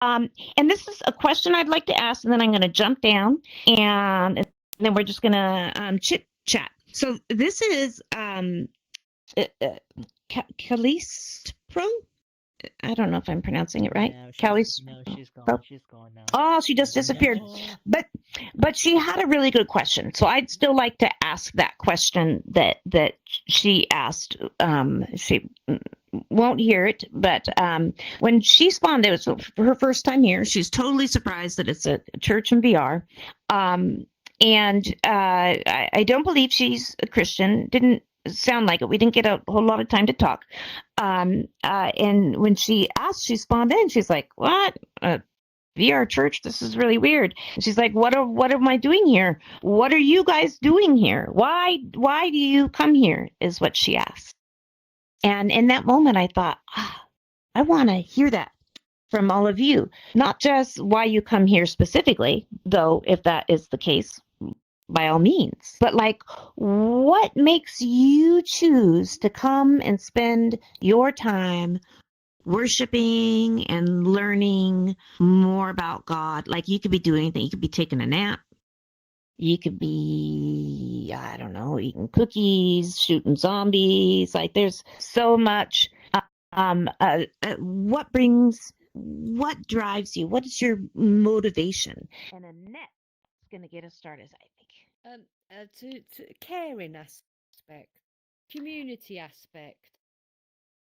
And this is a question I'd like to ask, and then I'm going to jump down, and then we're just going to chit chat. So this is uh, uh, Calistro. I don't know if I'm pronouncing it right. No, Calistro. she's gone. She's gone now. Oh, she just disappeared. But she had a really good question. So I'd still like to ask that question that she asked. She won't hear it, but when she spawned, it was her first time here. She's totally surprised that it's a church in VR. And I don't believe she's a Christian. Didn't sound like it. We didn't get a whole lot of time to talk. And when she asked, she spawned in. She's like, "What? VR church? This is really weird." And she's like, "What am I doing here? What are you guys doing here? Why do you come here?" Is what she asked. And in that moment, I thought, I want to hear that from all of you. Not just why you come here specifically, though, if that is the case, by all means, but like, what makes you choose to come and spend your time worshiping and learning more about God? Like, you could be doing anything. You could be taking a nap. You could be, I don't know, eating cookies, shooting zombies. Like, there's so much. What drives you? What is your motivation? And Annette's going to get us started, I think. To caring aspect, community aspect,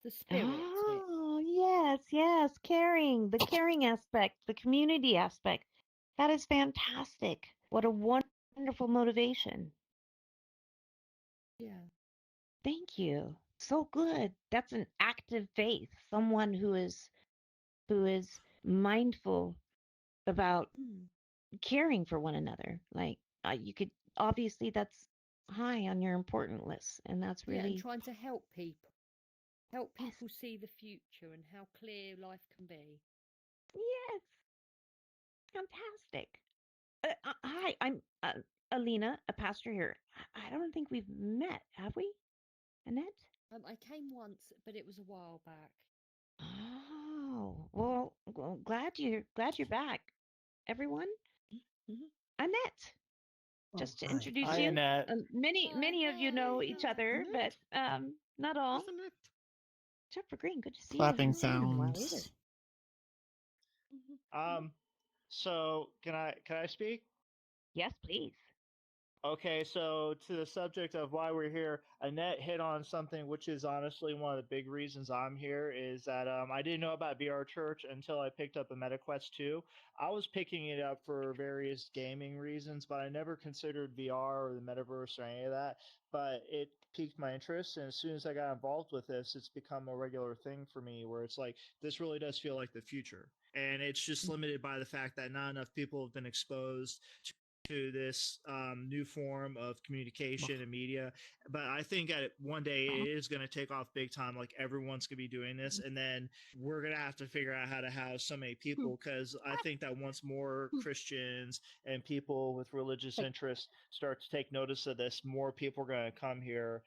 the spirit of it. Oh, yes, caring, the caring aspect, the community aspect. That is fantastic. What a wonderful motivation. Yeah. Thank you. So good. That's an active faith. Someone who is mindful about caring for one another. Like, you could obviously, that's high on your important list, and that's really and trying to help people see the future and how clear life can be. Yes, fantastic. Hi, I'm Alina, a pastor here. I don't think we've met, have we, Annette? I came once, but it was a while back. Oh, well, glad you're back, everyone. Annette, just to introduce Hi, you. Annette. Many of you know each other, but not all. Except for Green, good to see you. Clapping Haven't seen you in a while either. sounds. So can I speak? Yes, please. Okay, so to the subject of why we're here, Annette hit on something which is honestly one of the big reasons I'm here is that I didn't know about VR Church until I picked up a MetaQuest 2. I was picking it up for various gaming reasons, but I never considered VR or the metaverse or any of that. But it piqued my interest, and as soon as I got involved with this, it's become a regular thing for me where it's like, this really does feel like the future. And it's just limited by the fact that not enough people have been exposed to this new form of communication and media. But I think that one day it is going to take off big time. Like everyone's going to be doing this. And then we're going to have to figure out how to house so many people. Because I think that once more Christians and people with religious interests start to take notice of this, more people are going to come here.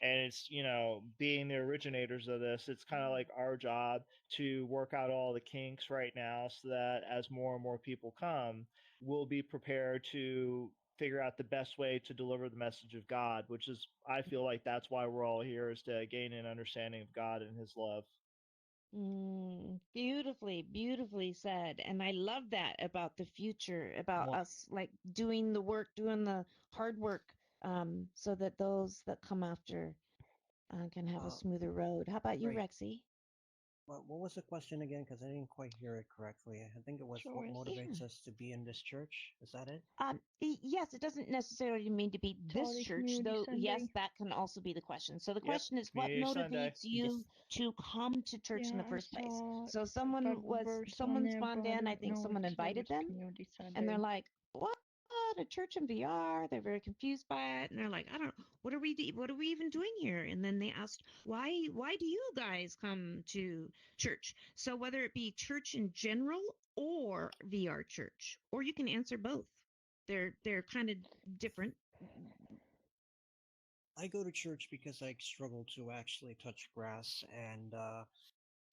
And it's, being the originators of this, it's kind of like our job to work out all the kinks right now so that as more and more people come, we'll be prepared to figure out the best way to deliver the message of God, which is, I feel like that's why we're all here, is to gain an understanding of God and his love. Beautifully said. And I love that about the future, about Well, us like doing the work, doing the hard work, so that those that come after can have a smoother road. How about you, Right. Rexy? What was the question again? Because I didn't quite hear it correctly. I think it was what Yeah. motivates us to be in this church. Is that it? Yes, it doesn't necessarily mean to be this church, though. Yes, that can also be the question. So the yep, question is, what Community Sunday. motivates you to come to church in the first place? So someone spawned in. I think someone invited them, and they're like, "What? A church in VR?" They're very confused by it, and they're like, "I don't. What are we even doing here?" And then they asked, "Why do you guys come to church?" So whether it be church in general or VR church, or you can answer both. They're kind of different. I go to church because I struggle to actually touch grass, and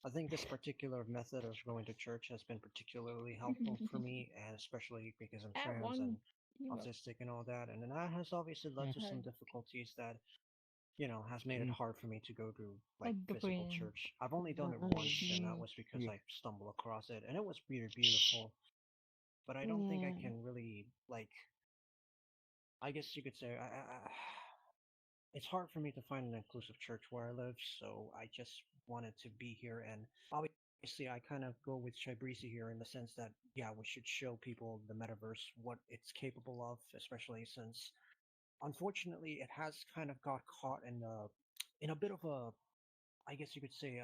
I think this particular method of going to church has been particularly helpful for me, and especially because I'm That trans one, and autistic and all that. And then that has obviously led to some difficulties that, has made it hard for me to go to like physical church. I've only done it once, and that was because I stumbled across it, and it was really beautiful. But I don't think I Yeah. can really like. I guess you could say it's hard for me to find an inclusive church where I live, so I just wanted to be here. And obviously, I kind of go with Chibrisi here in the sense that, yeah, we should show people the metaverse what it's capable of, especially since, unfortunately, it has kind of got caught in a bit of a, I guess you could say,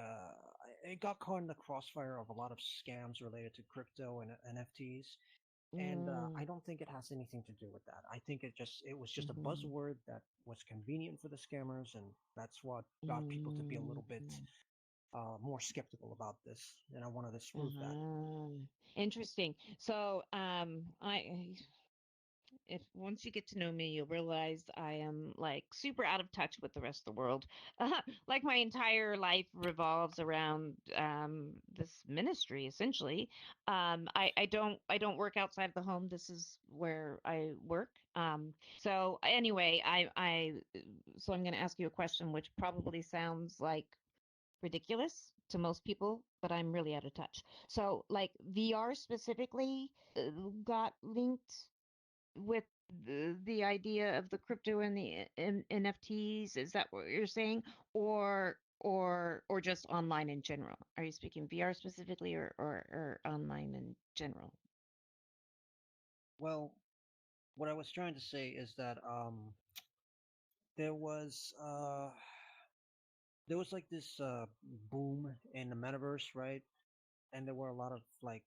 it got caught in the crossfire of a lot of scams related to crypto and NFTs. And I Mm, don't think it has anything to do with that. I think it was just a mhm, buzzword that was convenient for the scammers, and that's what got people to be a little bit mm, more skeptical about this. And I want to disprove that. uh-huh. Interesting. So, I if once you get to know me, you'll realize I am like super out of touch with the rest of the world. Like my entire life revolves around this ministry essentially. I don't work outside of the home. This is where I work. So anyway, so I'm going to ask you a question which probably sounds like ridiculous to most people, but I'm really out of touch. So like VR specifically got linked with the idea of the crypto and the NFTs? Is that what you're saying, or just online in general? Are you speaking VR specifically, or online in general? Well, what I was trying to say is that there was uh, there was like this boom in the metaverse, right? And there were a lot of like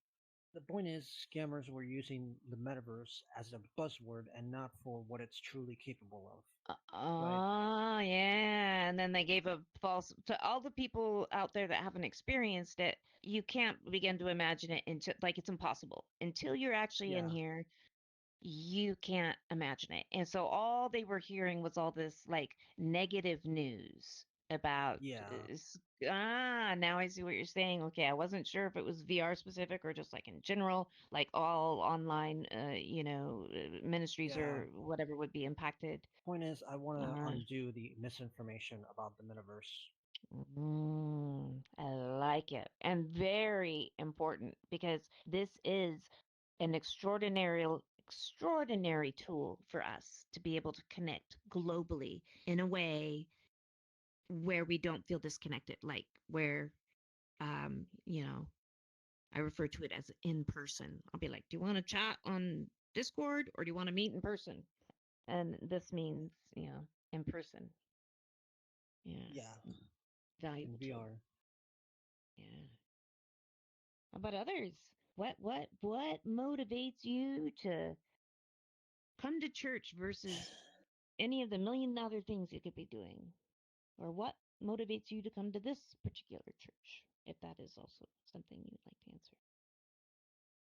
the point is scammers were using the metaverse as a buzzword and not for what it's truly capable of, right? Yeah. And then they gave a false to all the people out there that haven't experienced it. You can't begin to imagine it until like it's impossible until you're actually in Yeah, here. You can't imagine it. And so all they were hearing was all this like negative news about yeah, now I see what you're saying. Okay, I wasn't sure if it was VR specific or just like in general, like all online ministries yeah. or whatever would be impacted. Point is, I want to Uh, undo the misinformation about the metaverse. I like it. And very important because this is an extraordinary tool for us to be able to connect globally in a way where we don't feel disconnected, like where um, you know, I refer to it as in person. I'll be like, "Do you want to chat on Discord or do you want to meet in person?" And this means, in person. Yeah, Yeah, in valuable tool. VR. Yeah. How about others? What motivates you to come to church versus any of the million other things you could be doing? Or what motivates you to come to this particular church? If that is also something you'd like to answer.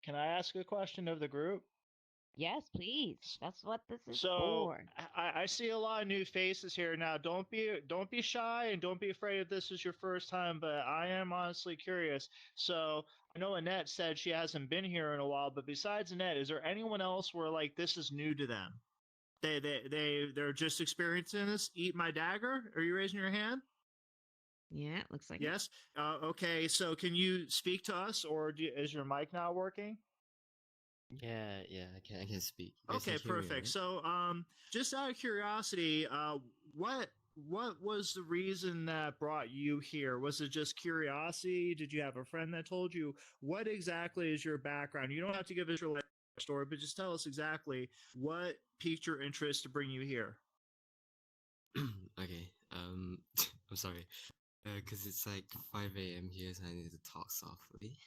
Can I ask a question of the group? Yes, please. S- That's what this is So for. I see a lot of new faces here now. Don't be shy and don't be afraid if this is your first time, but I am honestly curious. So I know Annette said she hasn't been here in a while, but besides Annette, is there anyone else where like this is new to them? They're just experiencing this. Eat my dagger. Are you raising your hand? Yeah, it looks like it. Yes. Okay. So can you speak to us, or is your mic not working? Yeah, I can speak. You guys can Okay, hear me, perfect. right? So, just out of curiosity, what was the reason that brought you here? Was it just curiosity? Did you have a friend that told you? What exactly is your background? You don't have to give us your life story, but just tell us exactly what piqued your interest to bring you here. Okay. I'm sorry. Cause it's like 5 a.m. here, so I need to talk softly.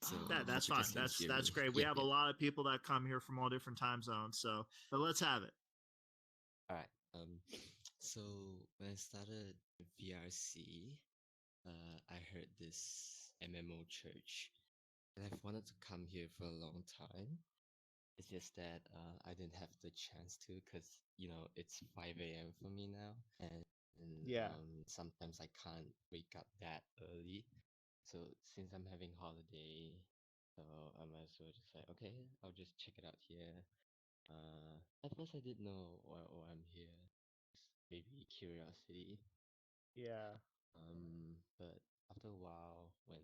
So Oh, That's hope you fine. guys can That's hear that's me. great. We Yeah, have a yeah. lot of people that come here from all different time zones. So, but let's have it. All right. So when I started VRC, I heard this MMO church, and I've wanted to come here for a long time. It's just that I didn't have the chance to, because it's 5 a.m. for me now, and Yeah. sometimes I can't wake up that early. So since I'm having holiday, so I might as well just like, okay, I'll just check it out here. At first I didn't know why I'm here. Just maybe curiosity. Yeah. But after a while, when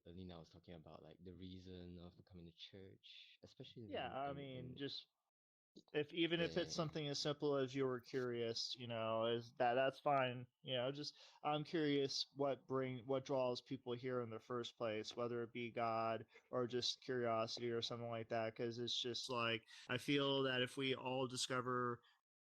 Alina was talking about like the reason of coming to church, especially Yeah, I in mean, just if even if it's yeah. something as simple as you were curious, is that's fine. Just I'm curious what draws people here in the first place, whether it be God or just curiosity or something like that. Because it's just like I feel that if we all discover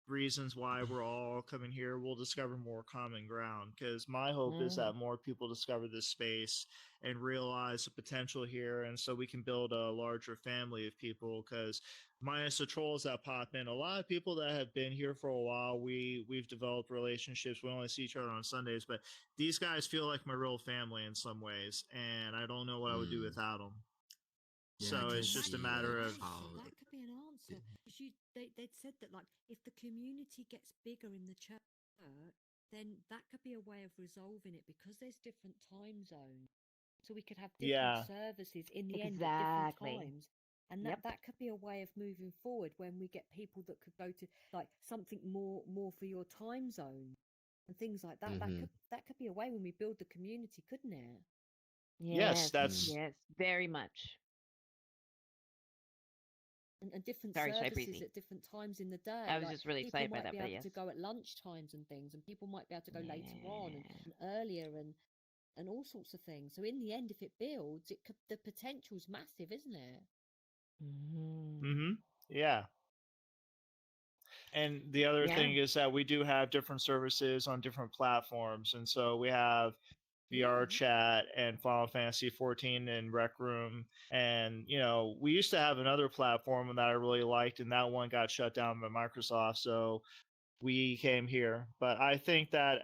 reasons why we're all coming here, we'll discover more common ground. Because my hope is that more people discover this space and realize the potential here, and so we can build a larger family of people. Because minus the trolls that pop in, a lot of people that have been here for a while, we've developed relationships. We only see each other on Sundays, but these guys feel like my real family in some ways, and I don't know what I would do Mm, without them. yeah, I So can it's That just a could see be an matter like of answer. how That could be an answer. the, Because they'd said that, like, if the community gets bigger in the church, then that could be a way of resolving it because there's different time zones. So we could have different yeah. services in the end at different Exactly. times. And Yep. that could be a way of moving forward when we get people that could go to like something more for your time zone and things like that. mm-hmm, That could be a way when we build the community, couldn't it? Yes, Yes. mm, that's Yes. Very much. And different Sorry, shy services breezy. at different times in the day. I was Like just really people excited by might that, be but able yes. to go at lunch times and things, and people might be able to go later on Yeah. and earlier and all sorts of things. So in the end, if it builds, it could the potential's massive, isn't it? mm-hmm. Mm. Yeah. And the other Yeah. thing is that we do have different services on different platforms. And so we have Yeah. VRChat and Final Fantasy 14 and Rec Room. And, we used to have another platform that I really liked, and that one got shut down by Microsoft. So we came here. But I think that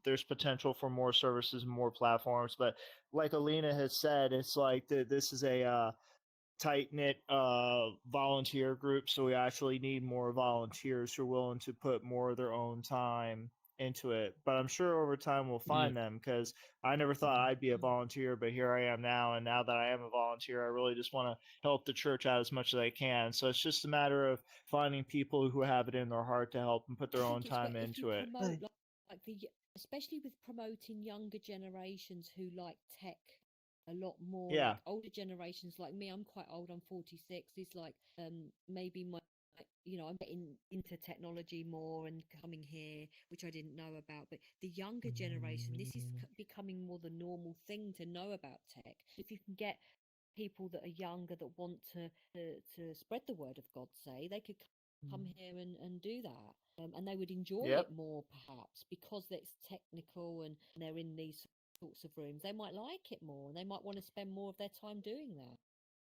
there's potential for more services, more platforms. But like Alina has said, it's like this is a tight knit volunteer group, so we actually need more volunteers who are willing to put more of their own time into it. But I'm sure over time we'll yeah, find them because I never thought I'd be a volunteer, but here I am now. And now that I am a volunteer, I really just want to help the church out as much as I can. So it's just a matter of finding people who have it in their heart to help and put I their own think it's where time if you into it. promote like especially with promoting younger generations who like tech a lot more, Yeah. like older generations like me. I'm quite old. I'm 46. It's like maybe I'm getting into technology more and coming here, which I didn't know about. But the younger generation, this is becoming more the normal thing to know about tech. If you can get people that are younger that want to spread the word of God, say they could come here and do that, and they would enjoy Yep. it more perhaps because it's technical and they're in these sorts of rooms. They might like it more and they might want to spend more of their time doing that.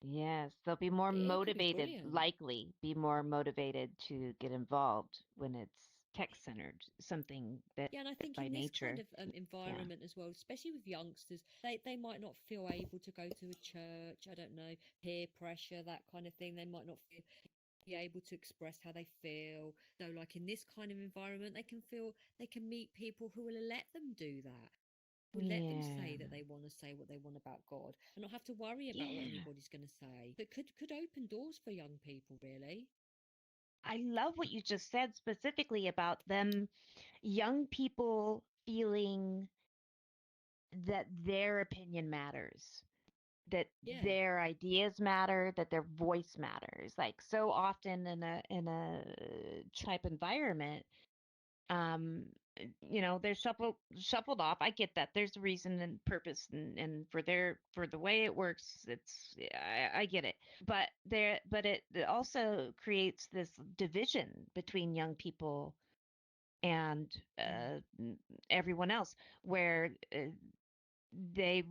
Yes. They'll be more It could be motivated, brilliant. likely be more motivated to get involved when it's tech centered, something that Yeah, and I think by in this kind nature. of Yeah. environment as well, especially with youngsters, they might not feel able to go to a church. I don't know, peer pressure, that kind of thing. They might not be able to express how they feel. So, like in this kind of environment, they can meet people who will let them do that. Will let them say Yeah. that they want to say what they want about God, and not have to worry about what Yeah. anybody's going to say. That could open doors for young people, really. I love what you just said specifically about them, young people feeling that their opinion matters, that Yeah, their ideas matter, that their voice matters. Like so often in a type environment, um, they're shuffled off. I get that. There's a reason and purpose, and for the way it works, I get it. But it also creates this division between young people and everyone else, where they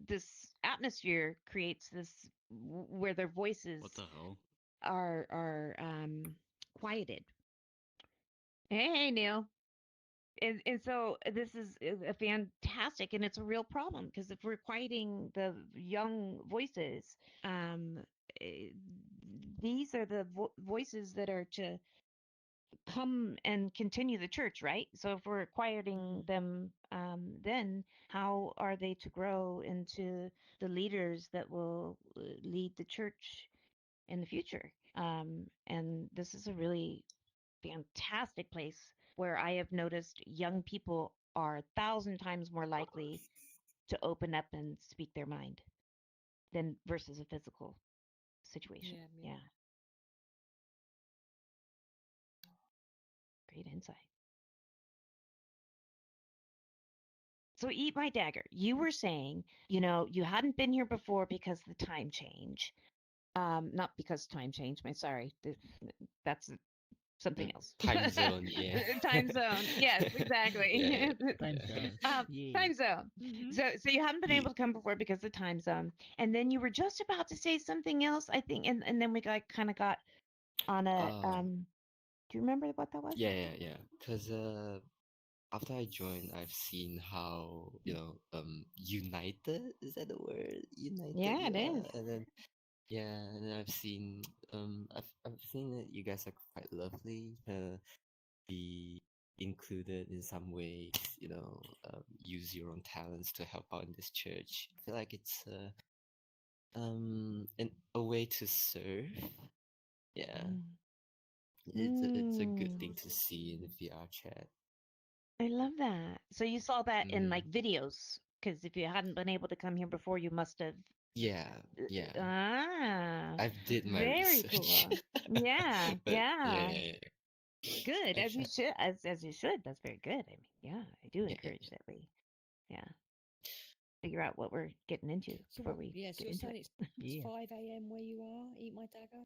this atmosphere creates this where their voices What the hell? are quieted. Hey, Neil. And so this is a fantastic, and it's a real problem because if we're quieting the young voices, um, eh, these are the voices that are to come and continue the church, right? So if we're quieting them, then how are they to grow into the leaders that will lead the church in the future? And this is a really fantastic place where I have noticed young people are 1,000 times more likely to open up and speak their mind than versus a physical situation. Yeah. Yeah. Great insight. So eat my dagger. You were saying, you hadn't been here before because of the time change. Not because time change. My sorry, that's something else. Time zone, yeah. Time zone. Yes, exactly. Time zone. Yeah. Time zone. So you haven't been Yeah. able to come before because of the time zone, and then you were just about to say something else, I think, and then we kind of got on a Do you remember what that was? Yeah. Because after I joined, I've seen how united, is that the word? United Yeah, it you are, is. and then and then I've seen I've seen that you guys are quite lovely. Be included in some ways, use your own talents to help out in this church. I feel like it's a way to serve. Yeah, it's a good thing to see in the VR chat. I love that. So you saw that in Mm. like videos, because if you hadn't been able to come here before, you must have. Yeah. Ah, I've did my very research. cool. Yeah, But yeah. Good, I as you tried. should, as you should. That's very good. I mean, yeah, I do Yeah. encourage that we, yeah, figure out what we're getting into So before what? we Yeah. So get you're into saying it. it's Yeah. 5 a.m. where you are? Eat my dagger.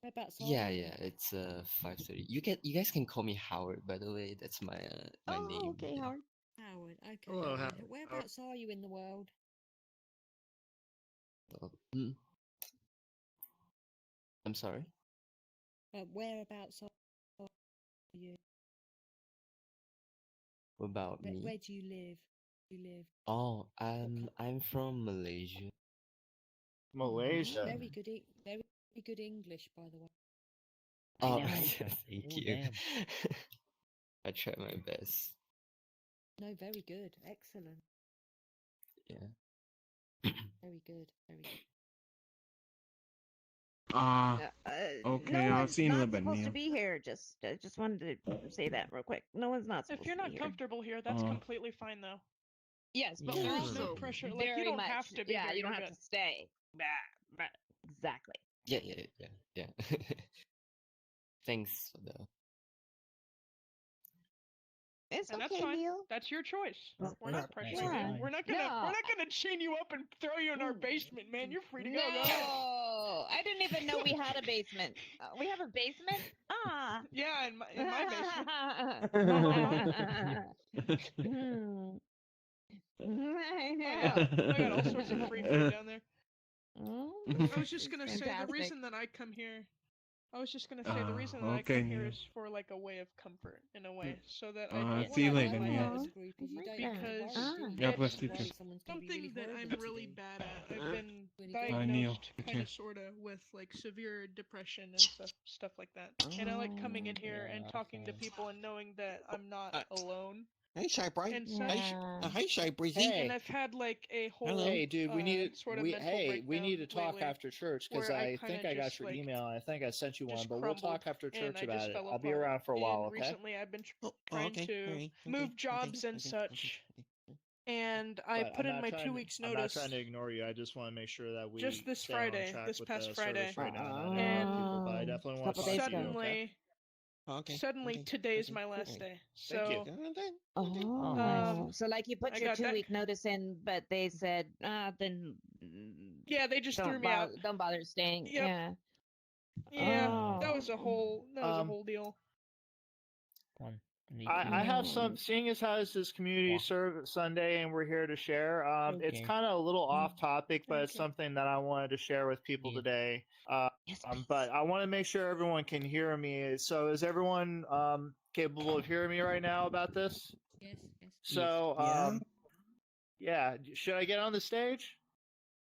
Whereabouts are Yeah, you? it's 5:30. You guys can call me Howard, by the way. That's my Oh, name. okay, Yeah. Howard. Howard. Okay, Hello, Howard. Howard. Whereabouts are you in the world? So, I'm sorry. Whereabouts are you? What about me? Where do you live? Oh, Okay. I'm from Malaysia. Malaysia. Very good. Very good English, by the way. I Oh, know. thank Oh, you. damn. I tried my best. No, very good. Excellent. Yeah. Very good. Very good. No Okay, I've one's seen a not little bit, supposed to ma'am. be here. Just wanted to say that real quick. No one's not If supposed you're to be not here. comfortable here, that's Uh, completely fine, though. Yes, but Yeah, we're There's no also absolutely. pressure. Like, you very don't much. have to be Yeah, here. you don't You're have good. to stay. Exactly. Yeah. Thanks for the. It's And that's okay, fine. Neil. That's your choice. That's We're not that's pressuring you. Yeah. fine. We're not No. gonna chain you up and throw you in our basement, man. You're free to go. Go ahead. No, I didn't even know we had a basement. We have a basement? Ah. Yeah, in my basement. Not mine. Hmm. I Oh know. yeah, I got all sorts of free food down there. I was just It's gonna say the fantastic. reason that I come here. I was just gonna say the reason that I Okay, come here Neil. is for like a way of comfort in a way, so that I See don't What you I feel later, in like my Neil. about head. this group is you don't Like have to Because worry, do you? God You bless don't you have too. to worry someone's going to be something really that horrible I'm to really you. bad at. I've been Really good. Bye, Neil. diagnosed Take kind care. of sorta with like severe depression and stuff like that. And I like coming in here and talking to people and knowing that I'm not alone Hey, Shy Bright. and such. Yeah. Hey, Shy Breezy. And Hey, I've had like a whole hey, dude, sort of mental we breakdown need to talk lately after church because where I I kind think of I got just your like email. I think I sent you one, just but we'll crumbled talk after and church I about just it. fell I'll be apart. around for a while, And okay? recently I've been Oh, trying okay. to Okay. move jobs and such. And I But put in my 2 weeks I'm not notice trying to ignore you. I just want to make sure that just we this stay on Friday, track this with past the Friday. service right now, not interrupt And people. But I definitely want to Couple talk days to you, ago. okay? Okay. Suddenly Okay. today's Okay. my last Okay. day. Thank you. So Oh, Um, so like you put I your got that. 2 week notice in, but they said, then Yeah, they just threw don't me out. bother staying. Yep. Yeah. Yeah, that was a Oh. whole deal. One. I have No. some, seeing as how this is community service Sunday and we're here to share. It's Okay. kind of a little off topic, but it's Okay. something that I wanted to share with people Yeah. today. Yes, But please. I want to make sure everyone can hear me. So is everyone capable of hearing me right now about this? Yes. So Yeah. yeah, should I get on the stage?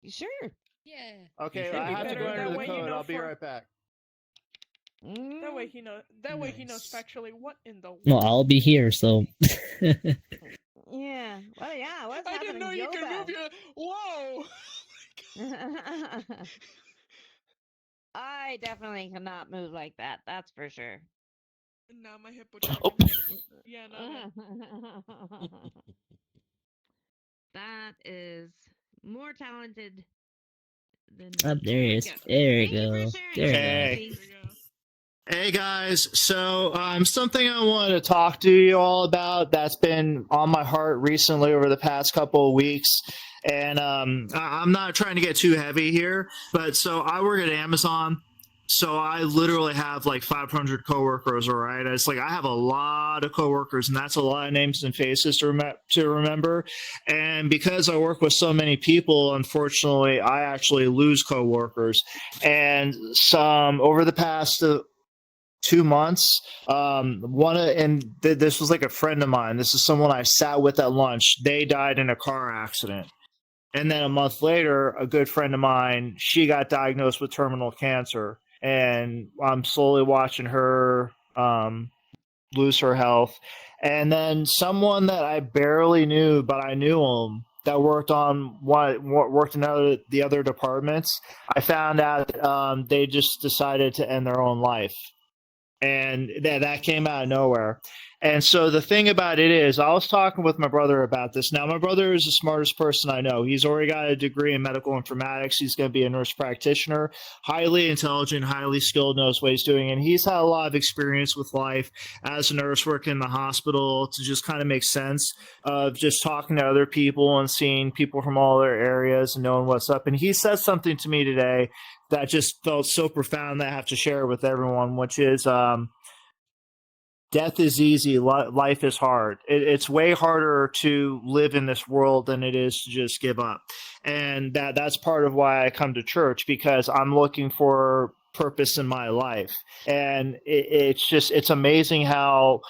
Sure. Yeah. Okay, sure. I Be have to better. go enter That the way you code. know I'll be for right back. That way he knows. That way he knows Nice. factually what in the No, world. I'll be here, so. Yeah. Well, yeah. What's I didn't know happening, you could move Yoba? your. Whoa. I definitely cannot move like that. That's for sure. Nah, my hippo tried Oh. to. Yeah, no. That is more talented than Oh, me. there There he we is. go. There we Thank you go. for sharing, There we Shy go. Okay. Breezy. There we go. Hey guys, so something I wanted to talk to you all about that's been on my heart recently over the past couple of weeks. And I'm not trying to get too heavy here, but so I work at Amazon. So I literally have like 500 coworkers, all right? It's like I have a lot of coworkers, and that's a lot of names and faces to remember. And because I work with so many people, unfortunately, I actually lose coworkers. And some over the past 2 months. This was like a friend of mine. This is someone I sat with at lunch. They died in a car accident. And then a month later, a good friend of mine, she got diagnosed with terminal cancer. And I'm slowly watching her lose her health. And then someone that I barely knew, but I knew him, that worked in the other departments. I found out they just decided to end their own life, and that came out of nowhere. And so the thing about it is, I was talking with my brother about this. Now, my brother is the smartest person I know. He's already got a degree in medical informatics. He's going to be a nurse practitioner, highly intelligent, highly skilled, knows what he's doing. And he's had a lot of experience with life as a nurse working in the hospital to just kind of make sense of just talking to other people and seeing people from all their areas and knowing what's up. And he said something to me today that just felt so profound that I have to share it with everyone, which is death is easy, life is hard. It's way harder to live in this world than it is to just give up. And that's part of why I come to church, because I'm looking for purpose in my life. And it's amazing how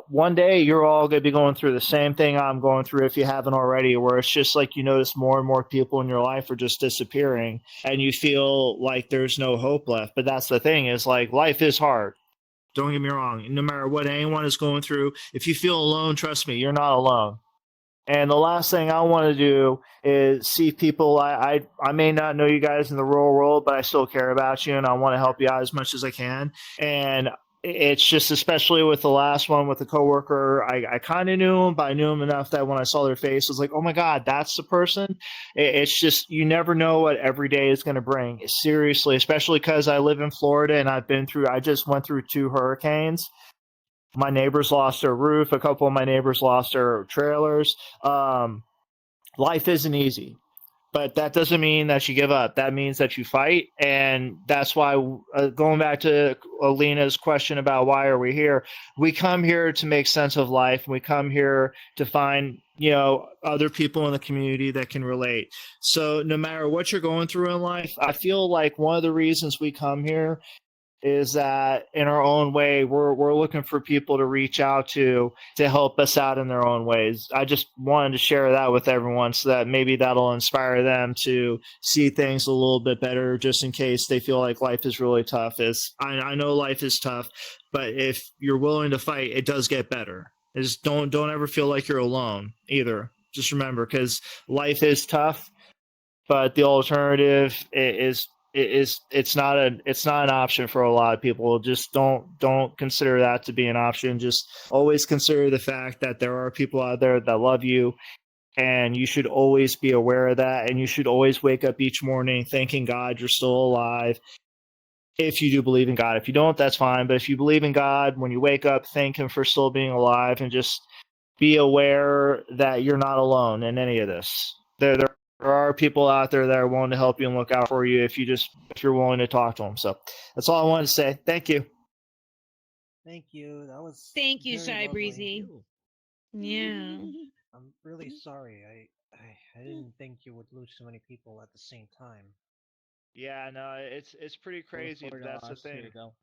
one day you're all going to be going through the same thing I'm going through, if you haven't already, where it's just like you notice more and more people in your life are just disappearing and you feel like there's no hope left. But that's the thing, is like life is hard. Don't get me wrong. No matter what anyone is going through, if you feel alone, trust me, you're not alone. And the last thing I want to do is see people. I may not know you guys in the real world, but I still care about you and I want to help you out as much as I can. And it's just, especially with the last one with the coworker, I kind of knew him, but I knew him enough that when I saw their face, I was like, oh my God, that's the person. It's just, you never know what every day is going to bring. Seriously, especially because I live in Florida and I just went through 2 hurricanes. My neighbors lost their roof. A couple of my neighbors lost their trailers. Life isn't easy, but that doesn't mean that you give up. That means that you fight. And that's why, going back to Alina's question about why are we here, we come here to make sense of life. We come here to find, other people in the community that can relate. So no matter what you're going through in life, I feel like one of the reasons we come here is that in our own way, we're looking for people to reach out to help us out in their own ways. I just wanted to share that with everyone so that maybe that'll inspire them to see things a little bit better, just in case they feel like life is really tough. I know life is tough, but if you're willing to fight, it does get better. Just don't ever feel like you're alone either. Just remember, because life is tough, but the alternative is it's not an option for a lot of people. Just don't consider that to be an option. Just always consider the fact that there are people out there that love you, and you should always be aware of that, and you should always wake up each morning thanking God you're still alive. If you do believe in God. If you don't, that's fine, but if you believe in God, when you wake up, thank him for still being alive, and just be aware that you're not alone in any of this. There are people out there that are willing to help you and look out for you if you're willing to talk to them. So that's all I wanted to say. Thank you. Thank you. That was Thank you, very Shy lovely. Breezy. Yeah. I'm really sorry. I didn't think you would lose so many people at the same time. Yeah, no, it's pretty crazy, but that's the Here thing. you go.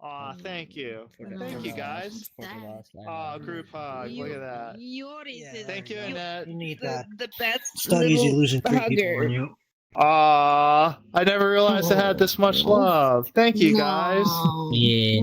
Aw, thank you. For You guys. For the last Aw, group hug. Look at that. Yoris Yeah, is Thank you, yeah. Annette. You need the, that. the best It's not easy little losing 3 people hugger. on you. I never realized I had this much love. Thank you, guys. Yeah.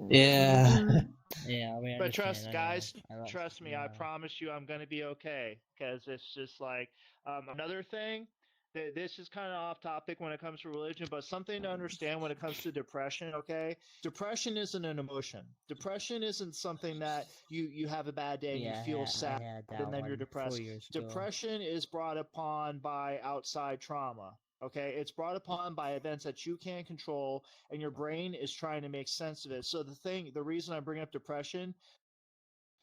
Yeah. Yeah, we But understand. guys, I love, trust me. I yeah. promise you, I'm gonna be okay. Because it's just like another thing. This is kind of off topic when it comes to religion, but something to understand when it comes to depression. Okay, depression isn't an emotion. Depression isn't something that you have a bad day and you Yeah, feel I sad had that and then you're one 4 depressed. years ago. Depression is brought upon by outside trauma. Okay, it's brought upon by events that you can't control, and your brain is trying to make sense of it. So the reason I bring up depression,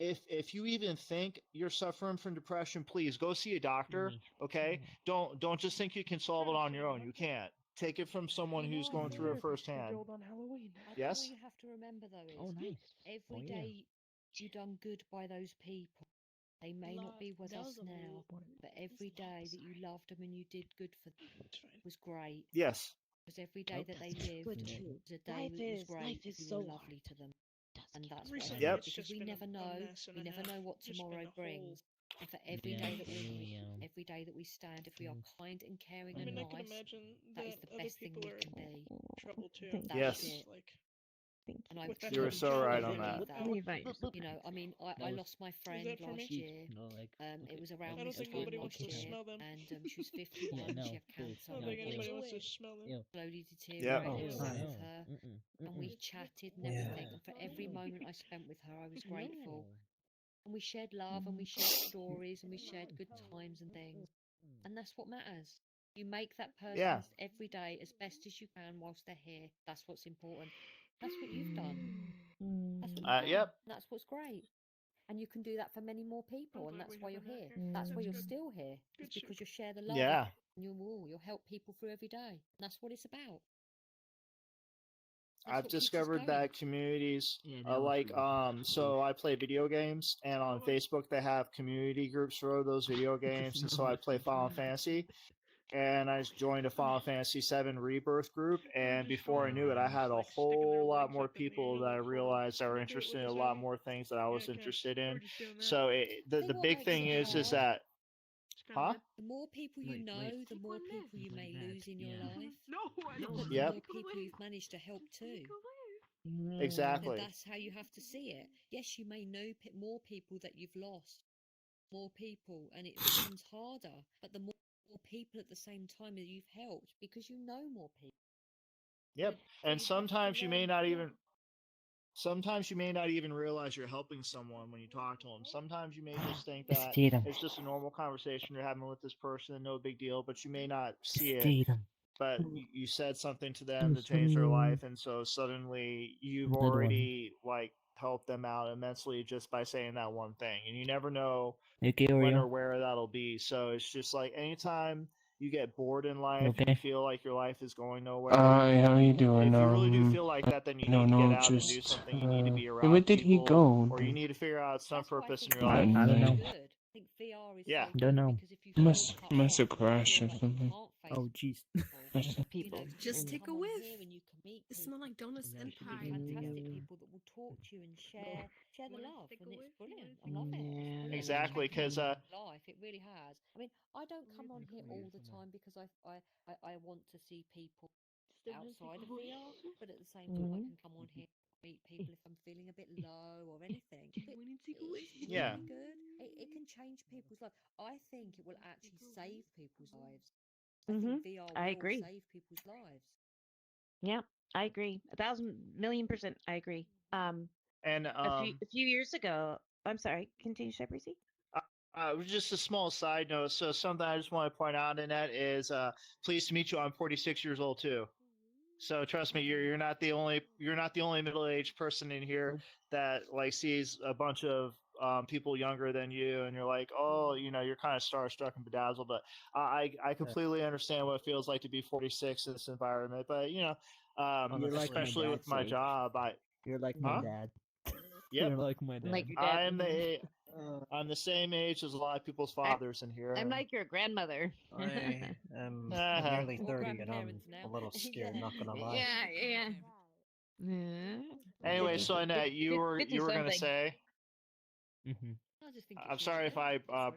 if you even think you're suffering from depression, please go see a doctor. Okay, don't just think you can solve it on your own. You can't. Take it from someone You know, who's I going think through it Therapy should firsthand. build on Halloween. I think what Yes. you have to remember though Oh, is nice. every Oh, yeah. day you done good by those people. They may not be with us now, but every day that you loved them and you did good for them It's fine. was great. Yes. Because every day that they lived Good was too. a day that was great if you were lovely to them. And that's what I Recently, think, Yep. it's because just we been never a know. mess and We a never half. know what Just been tomorrow a whole. brings. And for every Yeah, day that we really, every day that we stand, if we are kind and caring I and mean, I can nice, imagine that is that the other best thing people we are can be. in trouble too. Thank That's Yes. it. Like, Thank And I with that You were type truly, of so job, truly right you on know, believe that. that. you. Invite. You know, I mean, I was lost my friend that for last me? year. like, It was I around don't this think time nobody last wants to year, smell them. and she was yeah, 51. no, She had please, cancer, I don't no, think and anybody we wants to smell them. ew. slowly Yep. deteriorated. Oh, I sat hi. with her, and we chatted and everything. And for every moment I spent with her, I was grateful. And we shared love, and we shared stories, and we shared good times and things. And that's what matters. You make that Yeah. person every day as best as you can whilst they're here. That's what's important. That's what you've done. That's what you've done. Yep. That's what's great. And you can do that for many more people, and glad that's we why have you're Annette here. here. That's why That's you're good. still here. Good It's because soup. you share the love, Yeah. and you'll help people through every day. And that's what it's about. That's I've what keeps us discovered going. that communities Yeah, that was like really so I play video games, and on Facebook they have community groups for those video games, and so I play Final Fantasy, and I joined a Final Fantasy VII Rebirth group, and before I knew it, I had a Like sticking their whole lot legs more up in the people air that I like Hulk. realized that were Can you do it interested with in a his lot arm? more things that I Yeah, was I can. interested We're in. just doing that. So the See what big makes thing it is hard? that It's kind of huh? hard. The more people you know, the more people you may lose in your life. No, I don't But want the Yep. more people you've managed to help too. And Exactly. that's how you have to see it. Yes, you may know more people that you've lost, more people, and it becomes harder. But the more people at the same time that you've helped, because you know more people. Yep. So And you have to learn. sometimes you may not even realize you're helping someone when you talk to them. Sometimes you may just think that Steedham. it's just a normal conversation you're having with this person, no big deal, but you may not see it. Steedham. But you said something to them to change their life, and so suddenly you've Another one. already like helped them out immensely just by saying that one thing. And you never know Okay, when Oreo. or where that'll be. So it's just like anytime you get bored in life and you Okay. feel like your life is going nowhere, Hi, how you doing? if you really do feel like that, then you I need don't to get know, out and do just something. You need to be yeah, around where did he people, go? or you need to figure out some That's why I purpose in think your I, life. VR I is don't so know. good. I think VR is Yeah. so Don't good know. because if you feel cut Must have off, or you crashed feel or like you something. can't face Oh, jeez. people, People. Just you take come a on whiff. here and you can meet It's people. not like donuts And and it can be pie. fantastic people that will talk to you and share the love, and it's brilliant. I love it. It's brilliant. Exactly, It's changed because my life. It really has. I mean, I don't come on here all the time because I want to see people outside of VR, but at the same time, I can come on here and meet people if I'm feeling a bit low or anything. It's yeah, really good. It can change people's lives. I think it will actually save people's lives. I think VR I will agree. save people's lives. Yeah, I agree. 1,000,000,000%. I agree. and A few years ago. I'm sorry. Continue, Sheprezi. just a small side note. So something I just want to point out in that is, pleased to meet you. I'm 46 years old too. So trust me, you're not the only middle-aged person in here that like sees a bunch of people younger than you, and you're like, oh, you're kind of starstruck and bedazzled. But I completely understand what it feels like to be 46 in this environment. But You're like my especially dad's with my age. job, You're like my huh? dad. Yep, You're like my dad. Like your dad. I'm the same age as a lot of people's fathers in here. I'm like your grandmother. I am Uh-huh. nearly Or 30 and I'm grandparents a now. little scared, Yeah. not gonna lie. Yeah. Yeah. Anyway, Fifty. so Annette, you were 50 gonna something. say. I just think I'm it's really sorry if good. I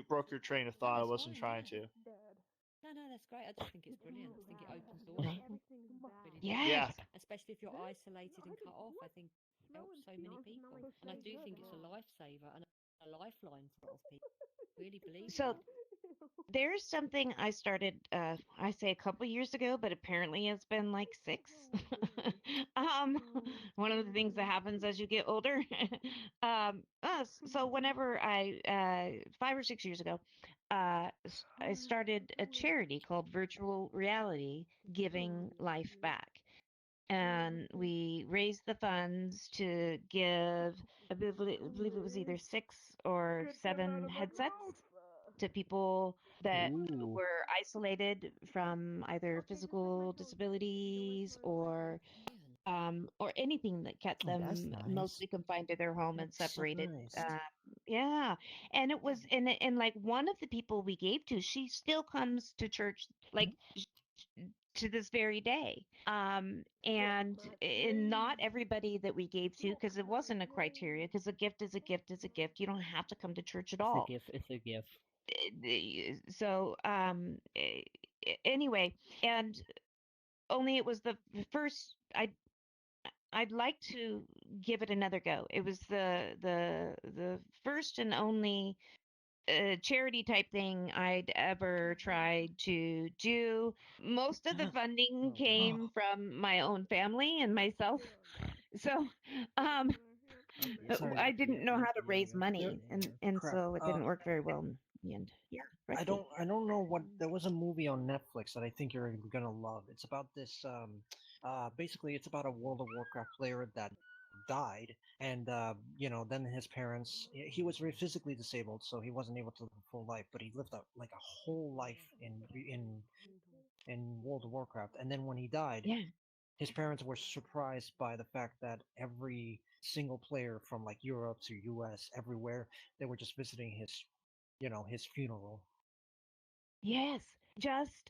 broke your train of thought. No, I it's wasn't fine. trying Yeah. to. no, that's great. I just think it's brilliant. I think it opens doors. Really does. Yeah. Yes. Especially if you're isolated and cut off. I think it helps so many people. And I do think it's a lifesaver and a lifeline for a lot of people. Really believe So that. there's something I started, I say a couple years ago, but apparently it's been like 6. um, one of the things that happens as you get older. So whenever 5 or 6 years ago, I started a charity called Virtual Reality Giving Life Back. And we raised the funds to give, I believe it was either 6 or 7 headsets to people that were isolated from either physical disabilities or anything that kept Oh, that's them nice. mostly confined to their home and That's so separated. nice. Yeah, and it was and like one of the people we gave to, she still comes to church like to this very day. And not everybody that we gave to, because it wasn't a criteria, because a gift is a gift is a gift. You don't have to come to church at It's a all. gift. It's a gift. So anyway, and only it was the first. I'd like to give it another go. It was the first and only charity type thing I'd ever tried to do. Most of the funding came from my own family and myself. So Sorry. I didn't know how to raise money, and Crap. so it didn't work very well in the end. Yeah, I right. don't know what there was a movie on Netflix that I think you're gonna love. It's about this basically it's about a World of Warcraft player that died, and you know, then his parents, he was very physically disabled, so he wasn't able to live a full life, but he lived a like a whole life in World of Warcraft. And then when he died, Yeah. his parents were surprised by the fact that every single player from like Europe to US, everywhere, they were just visiting his, you know, his funeral. Yes. Just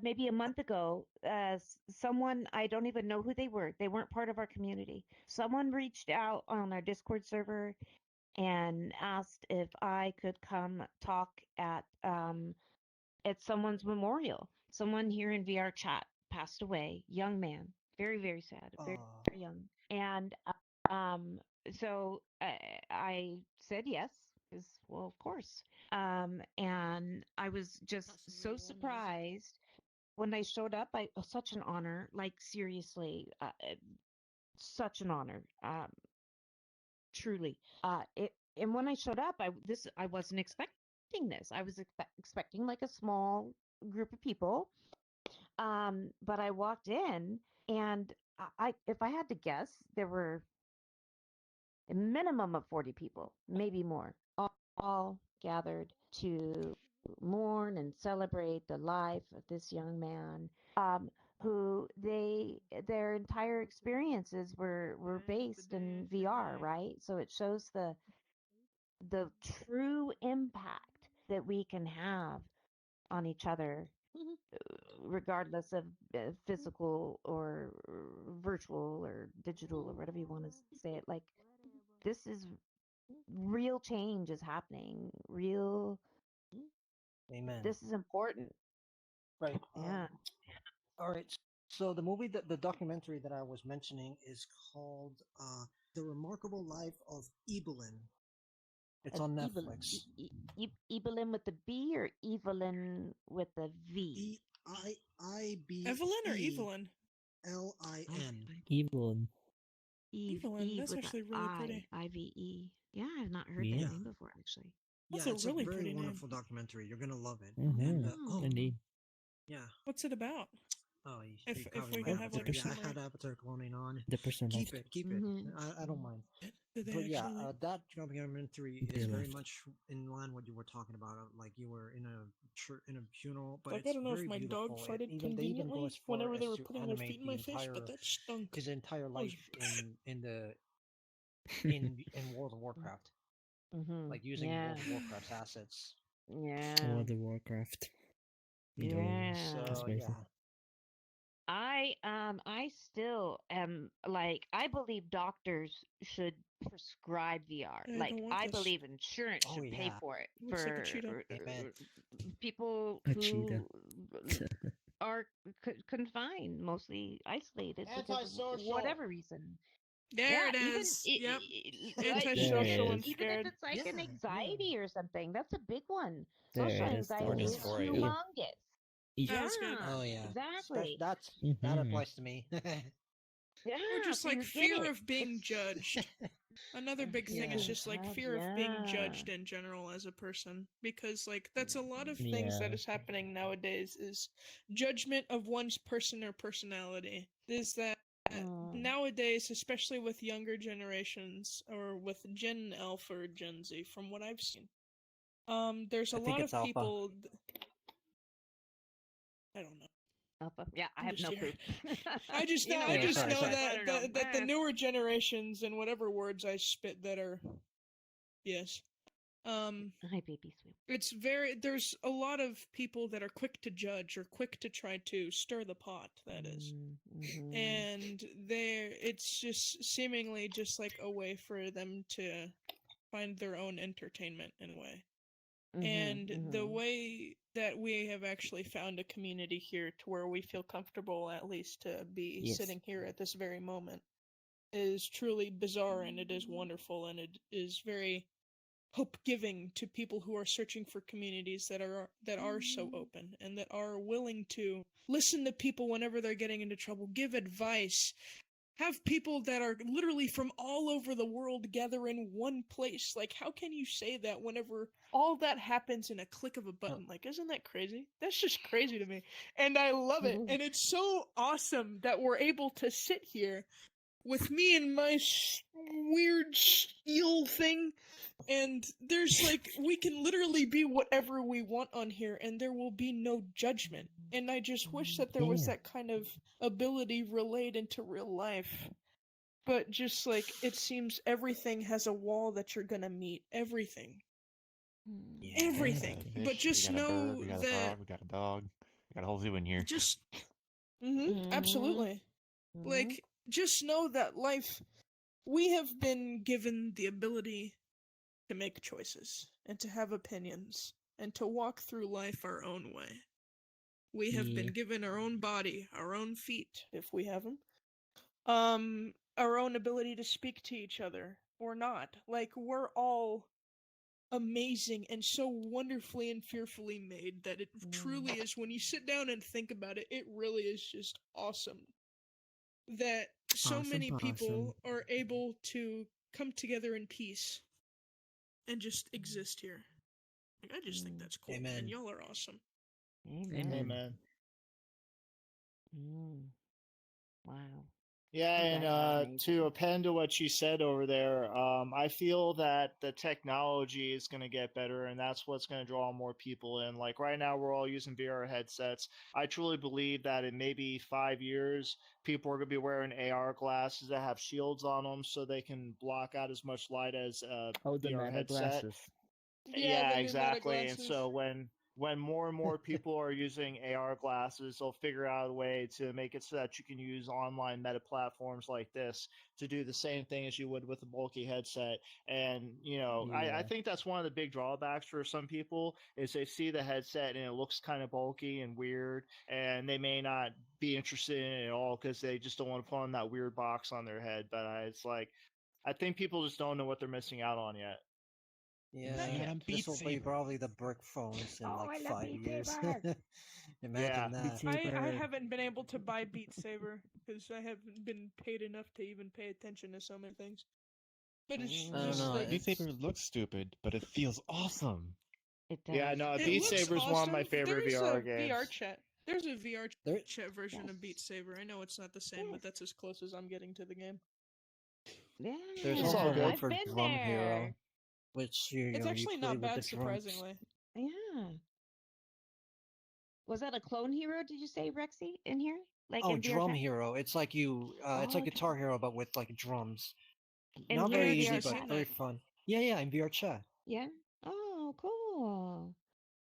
maybe a month ago, someone, I don't even know who they were. They weren't part of our community. Someone reached out on our Discord server and asked if I could come talk at someone's memorial. Someone here in VRChat passed away, young man, very, very sad, very, very young. And um, so I said yes, because, well, of course. And I was just That's a so real honour, isn't it? surprised when I showed up. Such an honor, like seriously, such an honor. Truly. And when I showed up, I wasn't expecting this. I was expecting like a small group of people. But I walked in, and if I had to guess, there were a minimum of 40 people, maybe more, all gathered to mourn and celebrate the life of this young man, who their entire experiences were based in VR, right? So it shows the true impact that we can have on each other, regardless of physical or virtual or digital or whatever you want to say it. Like, this is real change is happening. Real. Amen. This is important. Right. Yeah. All right. So the movie, the documentary that I was mentioning is called "The Remarkable Life of Evelyn." It's on Netflix. Evelyn with the B or Evelyn with the V? Evelyn or EIBELIN. Evelyn? Evelyn. Evelyn, that's with actually really pretty. IVE. Yeah, I've not heard Yeah. that name before, actually. That's Yeah, a it's really a very pretty wonderful name. documentary. You're gonna love it. Mm-hmm. Oh. Indeed. Yeah. What's it about? Oh, you If probably we might can have have to. like a Yeah, I summary. had Avatar cloning on. The person Keep left. it, keep it. I don't mind. Did they But yeah, actually? that documentary They is very left. much in line what you were talking about. Like you were in a church, in a funeral, but I it's gotta know if very my dog beautiful. farted They even go conveniently as far whenever they as were to putting their feet animate in my face, but that stunk. his entire That was life bad. in World of Warcraft, like using Yeah. World of Warcraft's assets. Yeah. World of Warcraft. Yeah. So That's crazy. yeah. I still am like I believe doctors should prescribe VR. I Like don't want I this. believe insurance Oh, should pay yeah. for it Looks like a Cheeto. Amen. people A cheetah. who are confined, mostly isolated because of Antisocial. whatever reason. There it even is. Yep. like, Antisocial There and it is. even if scared. it's like an Yeah, anxiety or something, that's a big one. There Social it is. anxiety is Dysphoria. humongous. Yeah. That was good. Oh, yeah. Exactly. That Mhm. applies to me. Yeah, Or just so like you get fear it. of being It's judged. Another big thing is being just like judged, fear of being yeah. judged in general as a person, because like that's a lot of things that Yeah. is happening nowadays is judgment of one's person or personality. Is that Mm. nowadays, especially with younger generations or with Gen Alpha or Gen Z, from what I've seen, there's a I think lot it's of alpha. people. I don't know. Alpha. Yeah, I I'm have just no here. clue. I just know, You know I me, just I'm know like, I that, don't know. that the newer generations and whatever words I spit that are, yes, Hi, baby sweet. it's very, there's a lot of people that are quick to judge or quick to try to stir the pot, that is. Mm-hmm. And it's just seemingly just like a way for them to find their own entertainment in a way. And the way that we have actually found a community here to where we feel comfortable, at least to be Yes. sitting here at this very moment, is truly bizarre, and it is wonderful, and it is very hope giving to people who are searching for communities that are so open and that are willing to listen to people whenever they're getting into trouble, give advice, have people that are literally from all over the world gather in one place. Like, how can you say that whenever all that happens in a click of a button? Like, isn't that crazy? That's just crazy to me. And I love it. And it's so awesome that we're able to sit here with me and my weird eel thing. And there's like, we can literally be whatever we want on here, and there will be no judgment. And I just wish that there was Yeah. that kind of ability relayed into real life. But just like, it seems everything has a wall that you're gonna meet. Everything. Yeah. Everything. We got a fish, But just we got a know bird, we got a that. frog, we got a dog, we got a whole zoo in here. Just. Absolutely. Like, just know that life. We have been given the ability to make choices and to have opinions and to walk through life our own way. We have been Yeah. given our own body, our own feet, if we have them, our own ability to speak to each other or not. Like, we're all amazing and so wonderfully and fearfully made that it truly is, when you sit down and think about it, it really is just awesome that so many people are able to come together in peace and just exist here. Like, I just think that's cool. Amen. And y'all are awesome. Amen. Amen. Wow. Yeah, You guys are and amazing. to append to what you said over there, I feel that the technology is going to get better, and that's what's going to draw more people in. Like right now, we're all using VR headsets. I truly believe that in maybe 5 years, people are going to be wearing AR glasses that have shields on them, so they can block out as much light as a Oh, the VR meta headset. glasses. Yeah, the new exactly. And meta-glasses. so when more and more people are using AR glasses, they'll figure out a way to make it so that you can use online meta platforms like this to do the same thing as you would with a bulky headset. And I Yeah. think that's one of the big drawbacks for some people is they see the headset and it looks kind of bulky and weird, and they may not be interested in it at all because they just don't want to put on that weird box on their head. But it's like I think people just don't know what they're missing out on yet. Yeah, this will be probably the brick phones in Oh, like I love 5 Beat years. Saber. Imagine that. I haven't been able to buy Beat Saber because I haven't been paid enough to even pay attention to so many things. But it's I don't just know. like, Beat Saber looks stupid, but it feels awesome. It does. Yeah, no, it Beat looks Saber is awesome. one of my favorite There's VR a games. VRChat. There's a VRChat version Yes. of Beat Saber. I know it's not the same, but that's as close as I'm getting to the game. Yeah. There's It's all also one good. for I've been Drum there. Hero, which you It's know, actually you play not with the bad, drums. surprisingly. Yeah. Was that a clone hero? Did you say Rexy in here? Like Oh, in Drum VRChat? Hero. It's like it's like okay. Guitar Hero, but with like drums. In Not here very in easy, VRChat? but very fun. Yeah, in VRChat. Yeah. Oh, cool.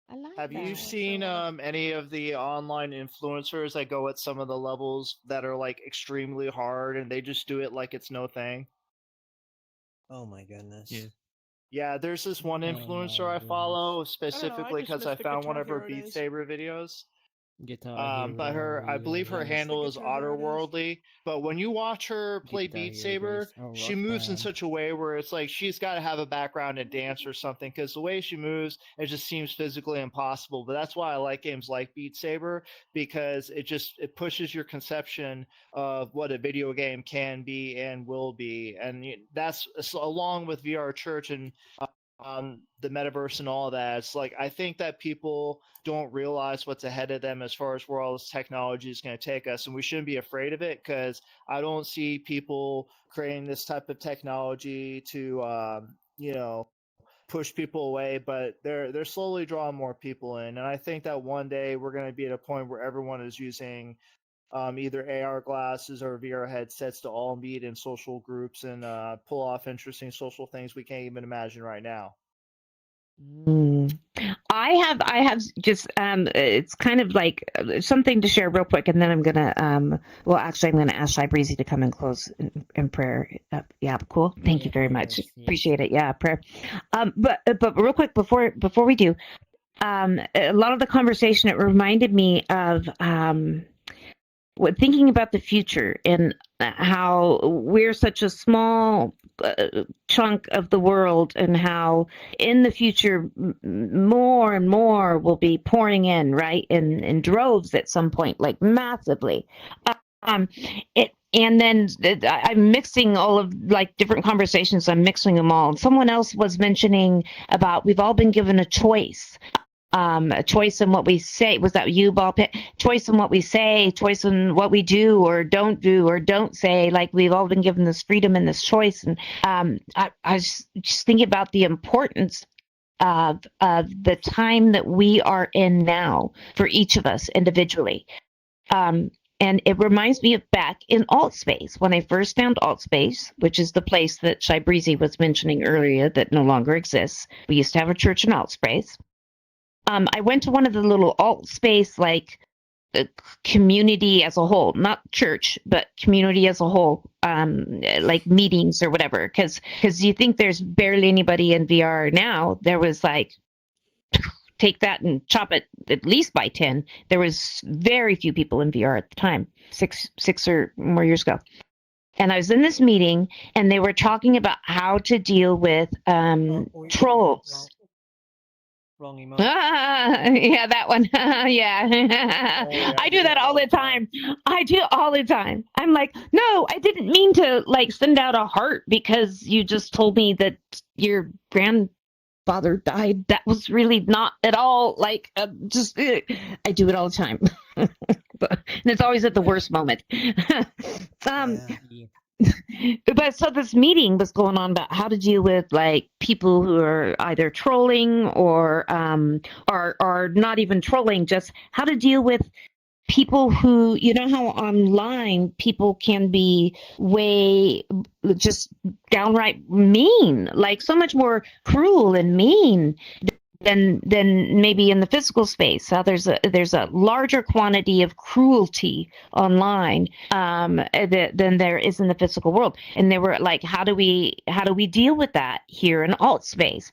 I like Have you that. seen any of the online influencers that go at some of the levels that are like extremely hard and they just do it like it's no thing? Oh my goodness. Yeah. Yeah, there's this one Oh influencer my I goodness. follow I don't know. I specifically just because miss I the found one Guitar of her Hero Beat days. Saber videos. Guitar Hero. But I believe her I miss the handle is Guitar Hero days. Otterworldly. But when you watch her play Guitar Beat Hero Saber, days. Oh, she rock moves in band. such a way where it's like she's got to have a background in dance or something because the way she moves, it just seems physically impossible. But that's why I like games like Beat Saber because it pushes your conception of what a video game can be and will be, and that's along with VR Church and the metaverse and all that. It's like I think that people don't realize what's ahead of them as far as where all this technology is going to take us, and we shouldn't be afraid of it because I don't see people creating this type of technology to push people away, but they're slowly drawing more people in, and I think that one day we're going to be at a point where everyone is using either AR glasses or VR headsets to all meet in social groups and pull off interesting social things we can't even imagine right now. I have just it's kind of like something to share real quick, and then I'm gonna well, actually, I'm gonna ask Shy Breezy to come and close in prayer. Yeah, cool. Thank you very much. Yes. Appreciate it. Yeah, prayer. But real quick before we do, a lot of the conversation, it reminded me of thinking about the future and how we're such a small chunk of the world, and how in the future more and more will be pouring in, right, in droves at some point, like massively. Um, and then I'm mixing all of like different conversations. I'm mixing them all. And someone else was mentioning about we've all been given a choice. A choice in what we say. Was that you, Ball Pit? Choice in what we say, choice in what we do or don't say. Like we've all been given this freedom and this choice. And I was just thinking about the importance of the time that we are in now for each of us individually. And it reminds me of back in alt space when I first found alt space, which is the place that Shy Breezy was mentioning earlier that no longer exists. We used to have a church in alt space. I went to one of the little alt space, like community as a whole, not church, but community as a whole, like meetings or whatever. Because you think there's barely anybody in VR now. There was like, take that and chop it at least by 10. There was very few people in VR at the time, six or more years ago. And I was in this meeting, and they were talking about how to deal with trolls. Wrong emote. Yeah, that one. Yeah. I do that all the time. I do all the time. I'm like, no, I didn't mean to like send out a heart because you just told me that your grandfather died. That was really not at all like just. I do it all the time, and it's always at the worst moment. But so this meeting was going on about how to deal with like people who are either trolling or are not even trolling, just how to deal with people who, you know, how online people can be way just downright mean, like so much more cruel and mean than maybe in the physical space. There's a larger quantity of cruelty online than there is in the physical world. And they were like, how do we deal with that here in alt space?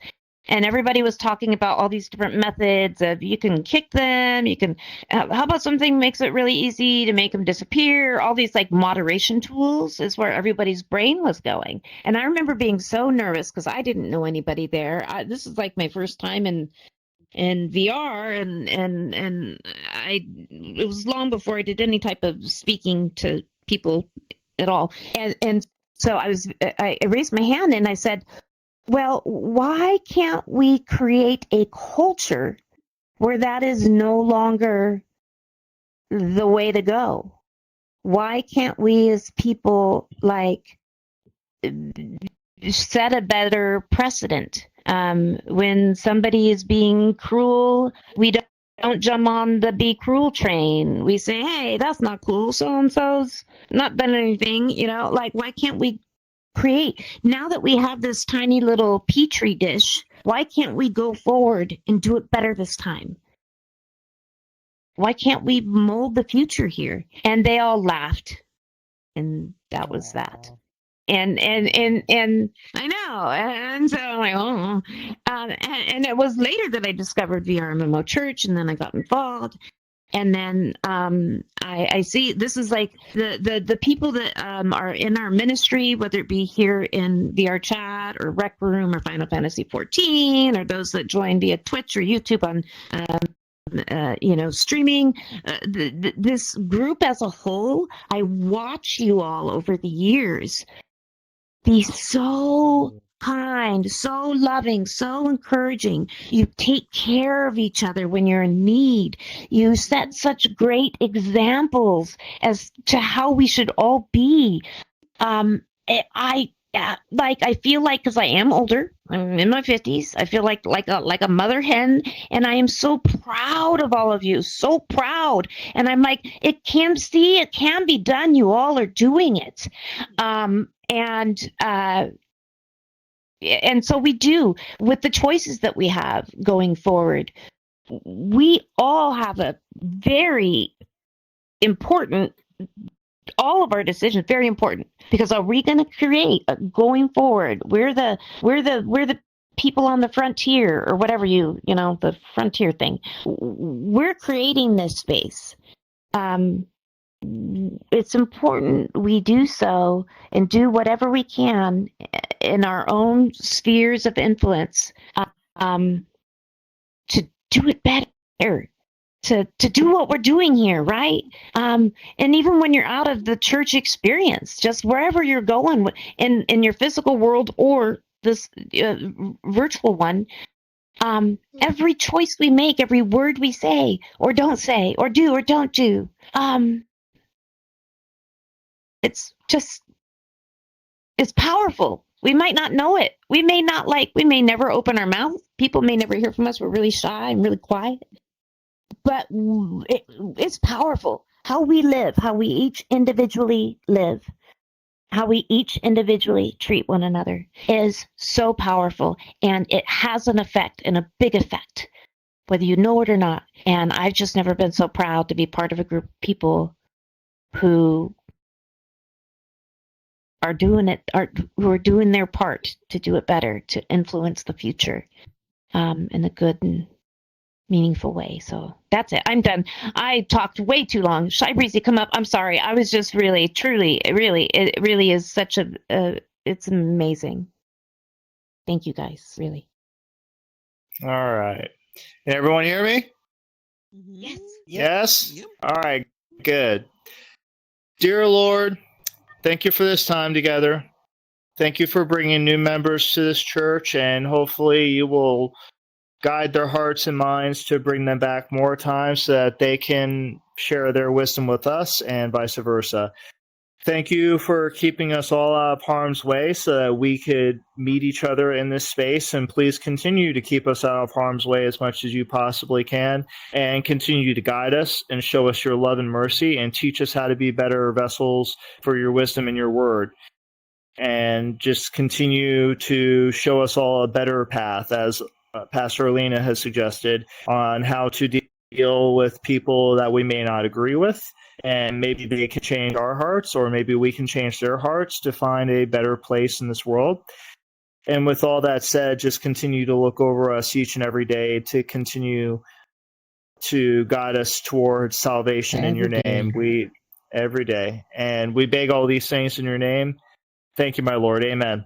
And everybody was talking about all these different methods of you can kick them, you can how about something makes it really easy to make them disappear. All these like moderation tools is where everybody's brain was going. And I remember being so nervous because I didn't know anybody there. This is like my first time in VR, and it was long before I did any type of speaking to people at all. And so I raised my hand and I said, well, why can't we create a culture where that is no longer the way to go? Why can't we as people like set a better precedent? When somebody is being cruel, we don't jump on the be cruel train. We say, hey, that's not cool. So and so's not done anything, you know, like why can't we create. Now that we have this tiny little petri dish, why can't we go forward and do it better this time? Why can't we mold the future here? And they all laughed, and that was that. And I know, and so I'm like, oh, and it was later that I discovered VRMMO Church, and then I got involved, and then I see this is like the people that are in our ministry, whether it be here in VRChat or Rec Room or Final Fantasy 14, or those that join via Twitch or YouTube on streaming. This group as a whole, I watch you all over the years be so kind, so loving, so encouraging. You take care of each other when you're in need. You set such great examples as to how we should all be. I feel like, because I am older, I'm in my 50s. I feel like a mother hen, and I am so proud of all of you, so proud. And I'm like, it can be done. You all are doing it, and so we do with the choices that we have going forward. We all have a very important. All of our decisions very important, because are we going to create going forward? We're the people on the frontier, or whatever the frontier thing. We're creating this space. It's important we do so and do whatever we can in our own spheres of influence to do it better. To do what we're doing here, right? And even when you're out of the church experience, just wherever you're going in your physical world or this virtual one, every choice we make, every word we say or don't say or do or don't do, it's powerful. We might not know it. We may never open our mouth. People may never hear from us. We're really shy and really quiet. But it's powerful. How we live, how we each individually live, how we each individually treat one another is so powerful. And it has an effect, and a big effect, whether you know it or not. And I've just never been so proud to be part of a group of people who are doing their part to do it better, to influence the future in a good and meaningful way. So that's it. I'm done. I talked way too long. Shy Breezy, come up. I'm sorry. I was just really, truly, it really is such it's amazing. Thank you guys, really. All right. Can everyone hear me? Yes. Yes? Yep. All right, good. Dear Lord, thank you for this time together. Thank you for bringing new members to this church, and hopefully you will guide their hearts and minds to bring them back more times so that they can share their wisdom with us and vice versa. Thank you for keeping us all out of harm's way so that we could meet each other in this space, and please continue to keep us out of harm's way as much as you possibly can, and continue to guide us and show us your love and mercy, and teach us how to be better vessels for your wisdom and your word. And just continue to show us all a better path, as Pastor Alina has suggested, on how to deal with people that we may not agree with. And maybe they can change our hearts, or maybe we can change their hearts to find a better place in this world. And with all that said, just continue to look over us each and every day to continue to guide us towards salvation in your name. Every day. And we beg all these things in your name. Thank you, my Lord. Amen.